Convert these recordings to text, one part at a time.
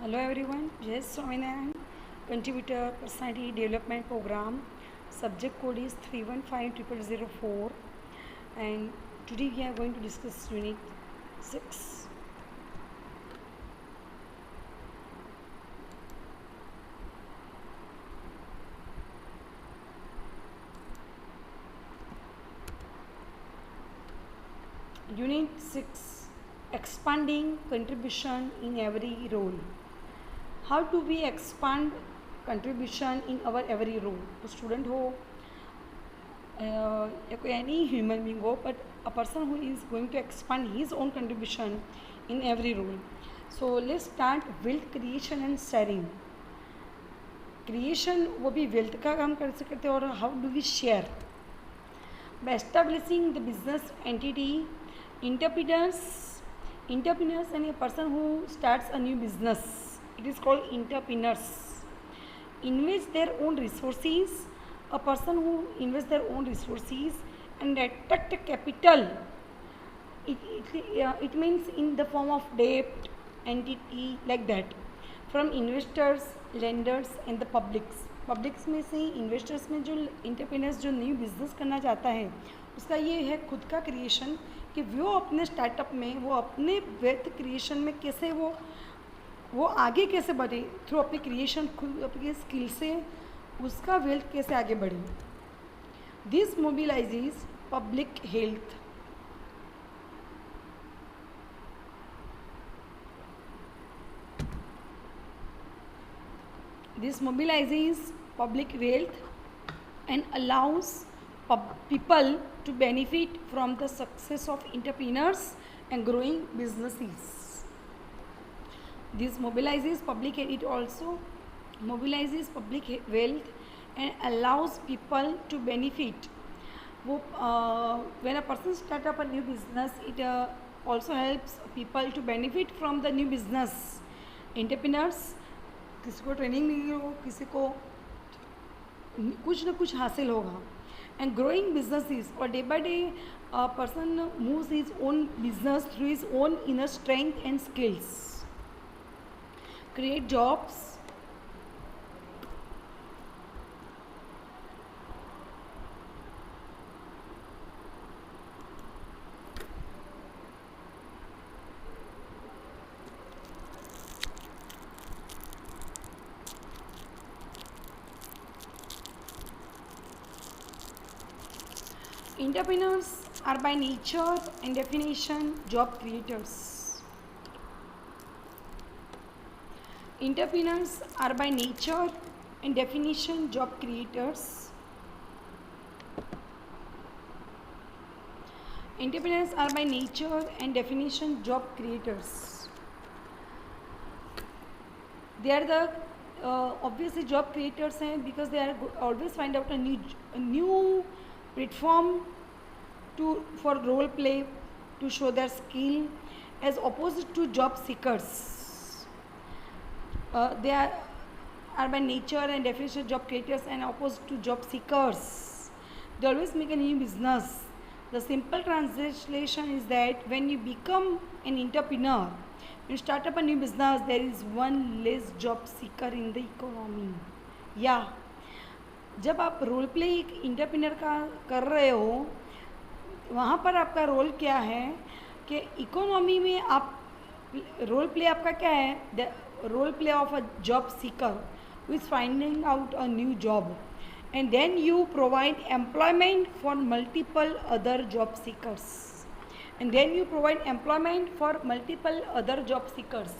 Hello everyone, Jess Swaminarayan, contributor Personality Development Program. Subject code is 315004 and today we are going to discuss Unit 6. Unit 6, Expanding Contribution in Every Role. How do we expand contribution in our every role? तो student हो या कोई any human being हो, but a person who is going to expand his own contribution in every role. So let's start wealth creation and sharing. Creation वो भी wealth का काम कर सकते हैं. और how do we share? By establishing the business entity. Entrepreneurs and a person who starts a new business, it is called entrepreneurs. Invest their own resources. A person who invests their own resources and attract capital. It means in the form of debt, entity like that, from investors, lenders and the publics. Publics में से investors में जो entrepreneurs जो new business करना चाहता है उसका ये है खुद का क्रिएशन कि वो अपने स्टार्टअप में वो अपने वेल्थ क्रिएशन में कैसे वो आगे कैसे बढ़े थ्रू अपनी क्रिएशन खुद अपनी स्किल से उसका वेल्थ कैसे आगे बढ़े. This mobilises public health. This mobilizes public wealth and allows people to benefit from the success of entrepreneurs and growing businesses. This mobilizes public, it also mobilizes public wealth and allows people to benefit. When a person starts up a new business, it also helps people to benefit from the new business. Entrepreneurs, किसी को training मिली हो, किसी को कुछ ना कुछ हासिल होगा. एंड ग्रोइंग बिजनेसेस, और day by day person moves his own business through his own inner strength and skills. Create jobs. Entrepreneurs are by nature and definition job creators. Entrepreneurs are by nature and definition job creators. Entrepreneurs are by nature and definition job creators. They are the obviously job creators हैं because they are always find out a new platform for role play to show their skill as opposed to job seekers. They are by nature and definition job creators and opposed to job seekers. They always make a new business. The simple translation is that when you become an entrepreneur, when you start up a new business, there is one less job seeker in the economy. Yeah. जब आप role play एक entrepreneur का कर रहे हो, वहाँ पर आपका रोल क्या है कि इकोनॉमी में आप रोल प्ले आपका क्या है? The role play of a job seeker who is finding out a new job and then you provide employment for multiple other job seekers. And then you provide employment for multiple other job seekers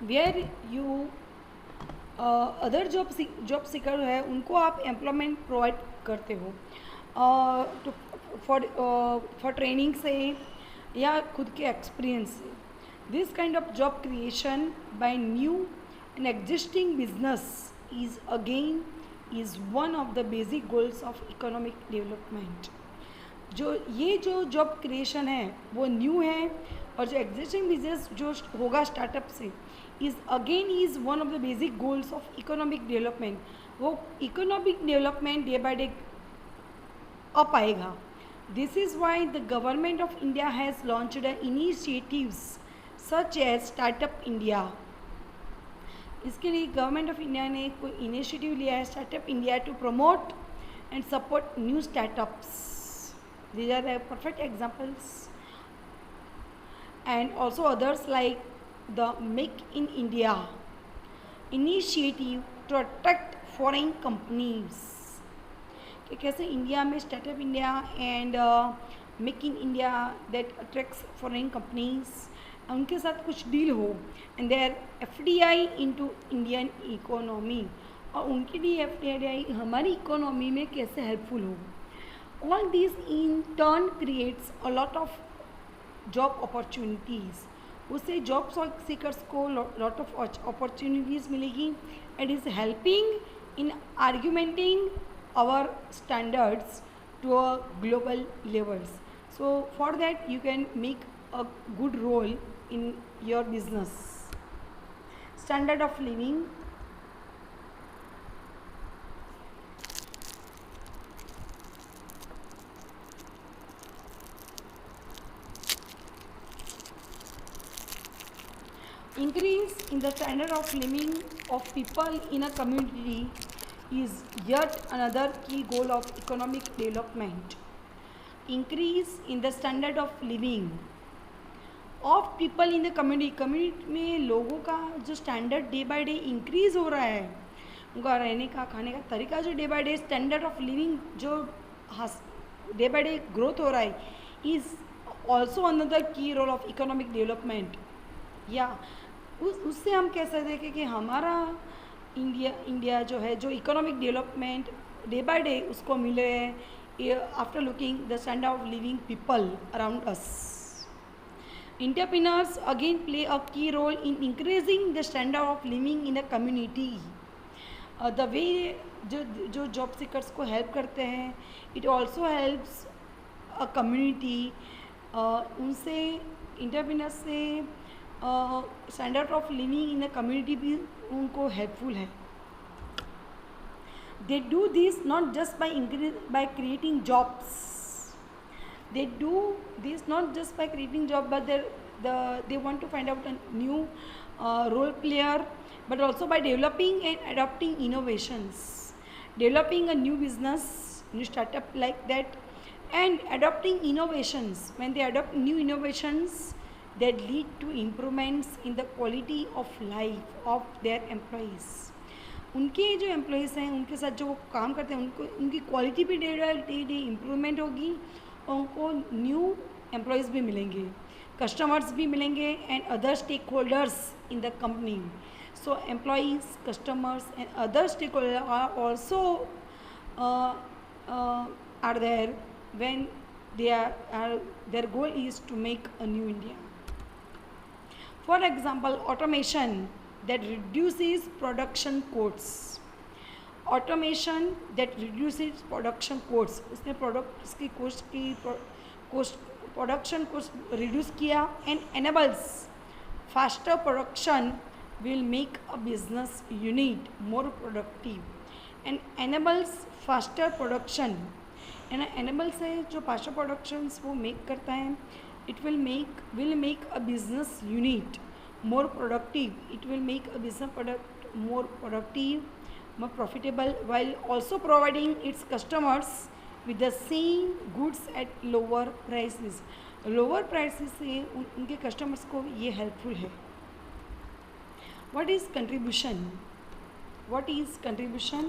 where you other job seeker है उनको आप employment provide करते हो for training से या खुद के experience से. This kind of job creation bye new and existing business is one of the basic goals of economic development. जो जॉब क्रिएशन है वो न्यू है, और जो एग्जिस्टिंग बिजनेस जो होगा स्टार्टअप से is one of the basic goals of economic development. वो economic development day by day up आएगा. This is why the government of India has launched initiatives such as startup India. इसके लिए government of India ने कोई initiative लिया है, startup India, to promote and support new startups. These are the perfect examples, and also others like the Make in India initiative to attract foreign companies, कि कैसे India में startup India and make in India that attracts foreign companies, उनके साथ कुछ deal हो and their FDI into Indian economy, और उनकी D FDI हमारी इकोनॉमी में कैसे हेल्पफुल हो। All this in turn creates a lot of job opportunities, उससे जॉब सीकर्स को लॉट ऑफ अपॉर्चुनिटीज़ मिलेगी and is helping in argumenting our standards to a global levels. So for that you can make a good role in your business. Standard of living, increase in the standard of living of people in a community is yet another key goal of economic development. Increase in the standard of living of people in the community, community में लोगों का जो standard day by day increase हो रहा है, उनका रहने का खाने का तरीका जो day by day standard of living जो डे बाय डे ग्रोथ हो रहा है, इज़ ऑल्सो अनदर की रोल ऑफ इकोनॉमिक डेवलपमेंट। या उससे हम कह सकते हैं कि हमारा इंडिया जो है, जो economic development day by day उसको मिले है after looking the standard of living people around us. Entrepreneurs again play a key role in increasing the standard of living in a community. The way जो job seekers को help करते हैं, it also helps a community, उनसे entrepreneurs से standard of living in a community भी उनको helpful है। They do this not just by creating jobs, they do this not just by creating job, but they want to find out a new role player, but also by developing and adopting innovations, developing a new business, new startup like that, and adopting innovations. When they adopt new innovations that lead to improvements in the quality of life of their employees, उनके जो employees हैं उनके साथ जो वो काम करते हैं उनको उनकी क्वालिटी भी डे डे इम्प्रूवमेंट होगी, और उनको न्यू एम्प्लॉयज़ भी मिलेंगे, कस्टमर्स भी मिलेंगे and other stakeholders in the company. So employees, customers and other stakeholder are also are there when their goal is to make a new India. For example, automation that reduces production costs. Automation that reduces production cost, उसने इसकी production cost reduce किया and enables faster production will make a business unit more productive and enables faster production, enables है जो faster productions वो make करता है, it will make a business unit more productive, it will make a business product more productive, more profitable, while also providing its customers with the same goods at lower prices. Lower prices से उनके customers को ये helpful है। What is contribution? What is contribution?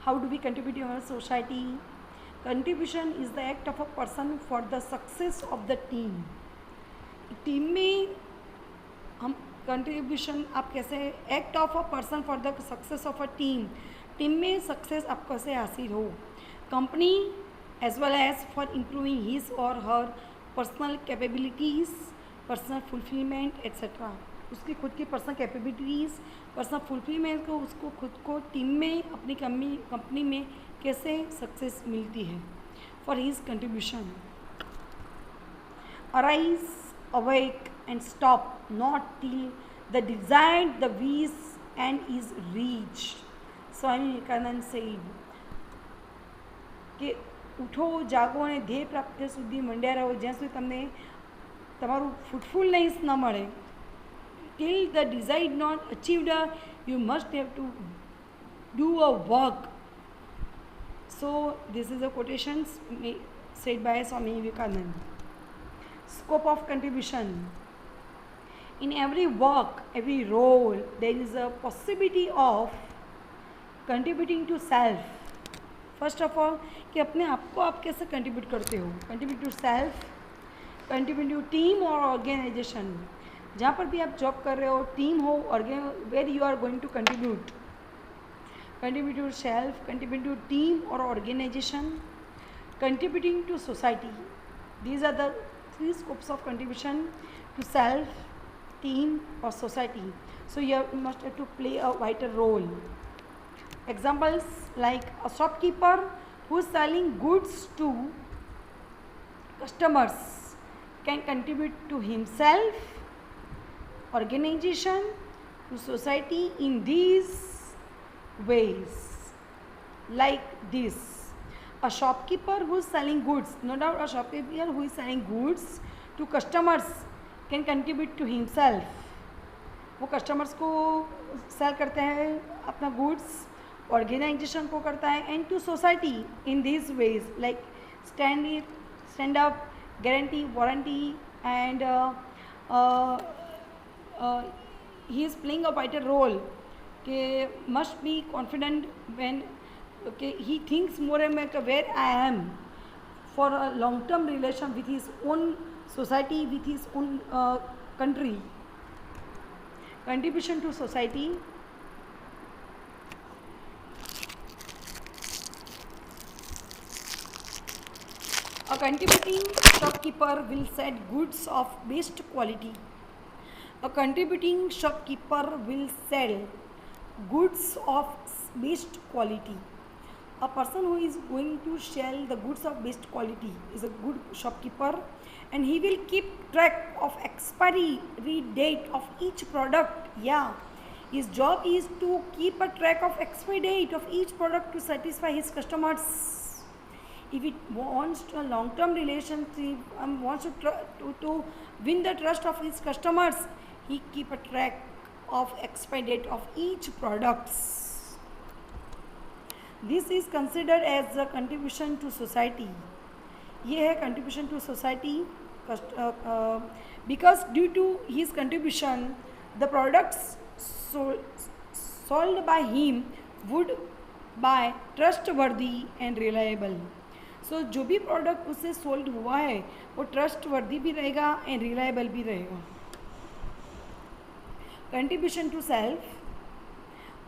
How do we contribute to our society? Contribution is the act of a person for the success of the team. Team में हम contribution आप कैसे, act of a person for the success of a team में success आप कैसे हासिल हो, company as well as for improving his और her personal capabilities, personal fulfilment etcetera. उसकी खुद की पर्सनल कैपेबिलिटीज़, पर्सनल फुलफिलमेंट को उसको खुद को टीम में अपनी कंपनी में कैसे सक्सेस मिलती है, for his contribution. Arise, awake and stop not till the desired the wish and is reached. Swami Vivekananda said કે ઉઠો, જાગો અને ધ્યેય પ્રાપ્તિ સુધી મંડ્યા રહો, જ્યાં સુધી તમને તમારું ફૂટફુલનેસ ન મળે till the desired not achieved, you must have to do a work. So this is the quotations said by Swami Vivekananda. Scope of contribution. In every work, every role, there is a possibility of contributing to self. First of all कि अपने आप को आप कैसे contribute करते हो. Contribute to self, contribute to team और organisation. जहाँ पर भी आप जॉब कर रहे हो, टीम हो, where you are going to contribute. Contribute to self, contribute to team और organisation, contributing to society. These are the 3 scopes of contribution to self, team or society. So you must have to play a vital role. Examples like a shopkeeper who is selling goods to customers can contribute to himself, organization, to society in these ways. Like this, a shopkeeper who is selling goods, no doubt a shopkeeper who is selling goods to customers can contribute to himself. वो customers को sell करते हैं अपना goods, organisation को करता है, and to society in this ways like stand up, guarantee, warranty, and he is playing a vital role कि must be confident when he thinks more and more where I am for a long term relation with his own society, with his own country. Contribution to society. A contributing shopkeeper will sell goods of best quality. A contributing shopkeeper will sell goods of best quality. A person who is going to sell the goods of best quality is a good shopkeeper, and he will keep track of expiry date of each product. Yeah, his job is to keep a track of expiry date of each product to satisfy his customers. If it wants a long-term relationship and wants to win the trust of his customers, he keep a track of expiry date of each products. This is considered as a contribution to society. ये है contribution to society, because due to his contribution, the products sold by him would be trustworthy and reliable. So जो भी product उसे sold हुआ है वो trustworthy भी रहेगा and reliable भी रहेगा. Contribution to self.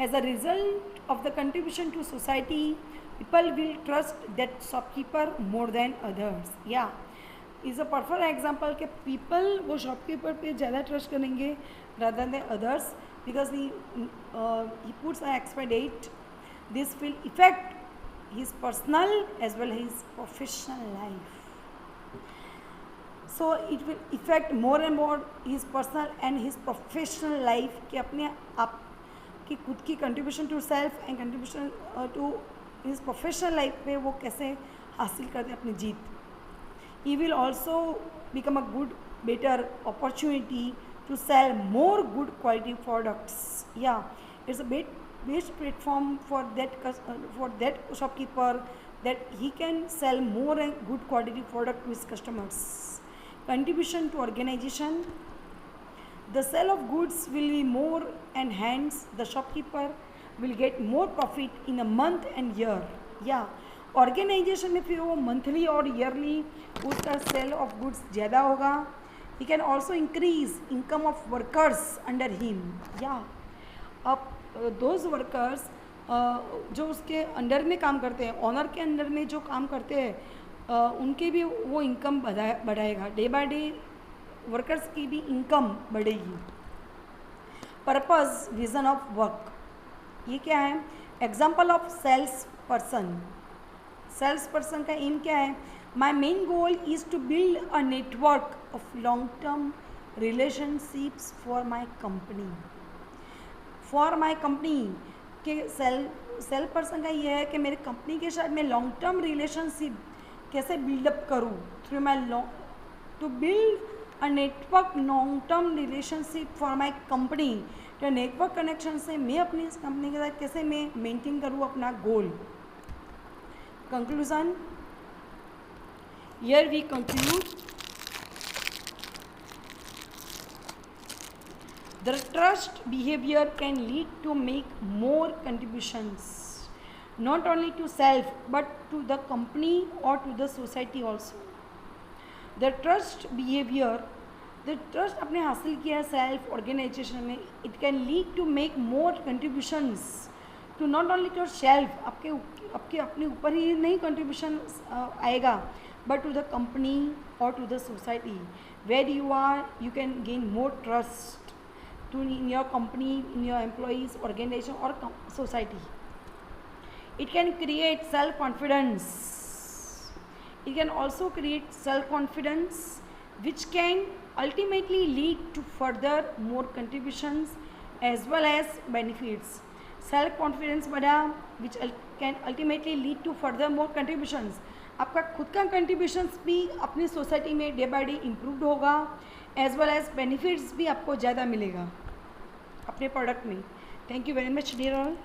As a result of the contribution to society, people will trust that shopkeeper more than others. Yeah, is a perfect example कि people वो shopkeeper पे ज़्यादा trust करेंगे rather than others because he puts an expiry date. This will affect his personal as well as his professional life. So it will affect more and more his personal and his professional life कि अपने आप कि खुद की contribution to self and contribution to his professional life पे वो कैसे हासिल करते हैं अपनी जीत. He will also become a good better opportunity to sell more good quality products. या it's a best platform for that shopkeeper that he can sell more and good quality product to his customers. Contribution to organisation. The sale of goods will be more and hence the shopkeeper will get more profit in a month and year. Yeah, organisation में फिर वो monthly और yearly उसका cell of goods ज़्यादा होगा. He can also increase income of workers under him. या अब those workers जो उसके अंडर में काम करते हैं, ऑनर के अंडर में जो काम करते हैं उनके भी वो इनकम बढ़ाएगा. डे बाय डे वर्कर्स की भी इनकम बढ़ेगी. Purpose vision of work. ये क्या है? Example of sales person. Sales person का एम क्या है? My main goal is to build a network of long term relationships for my company. For my company के सेल पर्सन का ये है कि मेरे कंपनी के साथ मैं लॉन्ग टर्म रिलेशनशिप कैसे बिल्डअप करूँ through my to build a network long term relationship for my company, तो नेटवर्क कनेक्शन से मैं अपनी इस कंपनी के साथ कैसे मैं मेंटेन करूँ अपना goal. Conclusion, here we conclude the trust behavior can lead to make more contributions, not only to self but to the company or to the society also. The trust behavior, the trust आपने हासिल किया self organisation में, it can lead to make more contributions to not only to self, आपके अपने ऊपर ही नहीं contribution आएगा, but to the company or to the society where you are, you can gain more trust to in your company, in your employees, organization or society. It can create self-confidence. It can also create self-confidence which can ultimately lead to further more contributions as well as benefits. Self-confidence बढ़ा which can ultimately lead to further more contributions. आपका खुद का contributions भी अपनी society में day by day improve होगा, as well as benefits भी आपको ज़्यादा मिलेगा अपने प्रोडक्ट में। Thank you very much dear all.